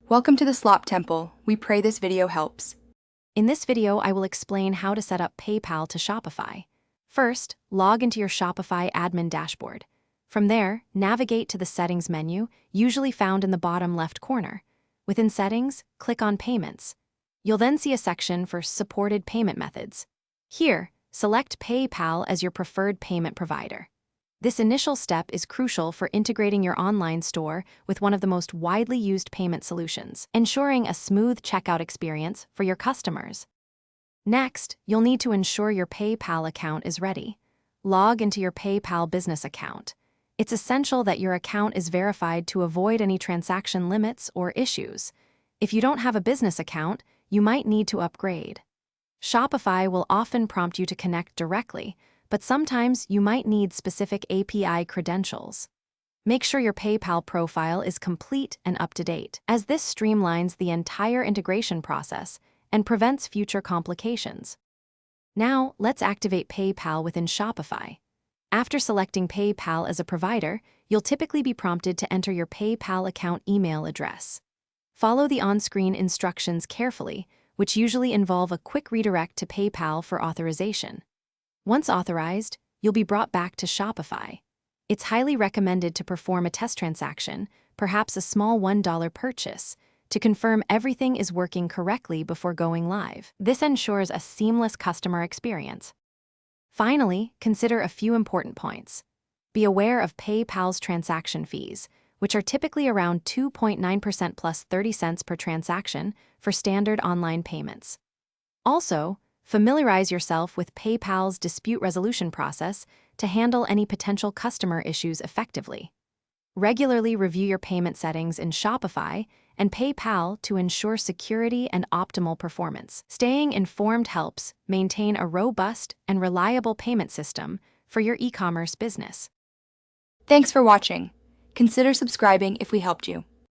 Welcome to the Slop Temple. We pray this video helps. In this video, I will explain how to set up PayPal to Shopify. First, log into your Shopify admin dashboard. From there, navigate to the Settings menu, usually found in the bottom left corner. Within Settings, click on Payments. You'll then see a section for Supported Payment Methods. Here, select PayPal as your preferred payment provider. This initial step is crucial for integrating your online store with one of the most widely used payment solutions, ensuring a smooth checkout experience for your customers. Next, you'll need to ensure your PayPal account is ready. Log into your PayPal business account. It's essential that your account is verified to avoid any transaction limits or issues. If you don't have a business account, you might need to upgrade. Shopify will often prompt you to connect directly, but sometimes you might need specific API credentials. Make sure your PayPal profile is complete and up to date, as this streamlines the entire integration process and prevents future complications. Now, let's activate PayPal within Shopify. After selecting PayPal as a provider, you'll typically be prompted to enter your PayPal account email address. Follow the on-screen instructions carefully, which usually involve a quick redirect to PayPal for authorization. Once authorized, you'll be brought back to Shopify. It's highly recommended to perform a test transaction, perhaps a small $1 purchase, to confirm everything is working correctly before going live. This ensures a seamless customer experience. Finally, consider a few important points. Be aware of PayPal's transaction fees, which are typically around 2.9% plus 30 cents per transaction for standard online payments. Also, familiarize yourself with PayPal's dispute resolution process to handle any potential customer issues effectively. Regularly review your payment settings in Shopify and PayPal to ensure security and optimal performance. Staying informed helps maintain a robust and reliable payment system for your e-commerce business. Thanks for watching. Consider subscribing if we helped you.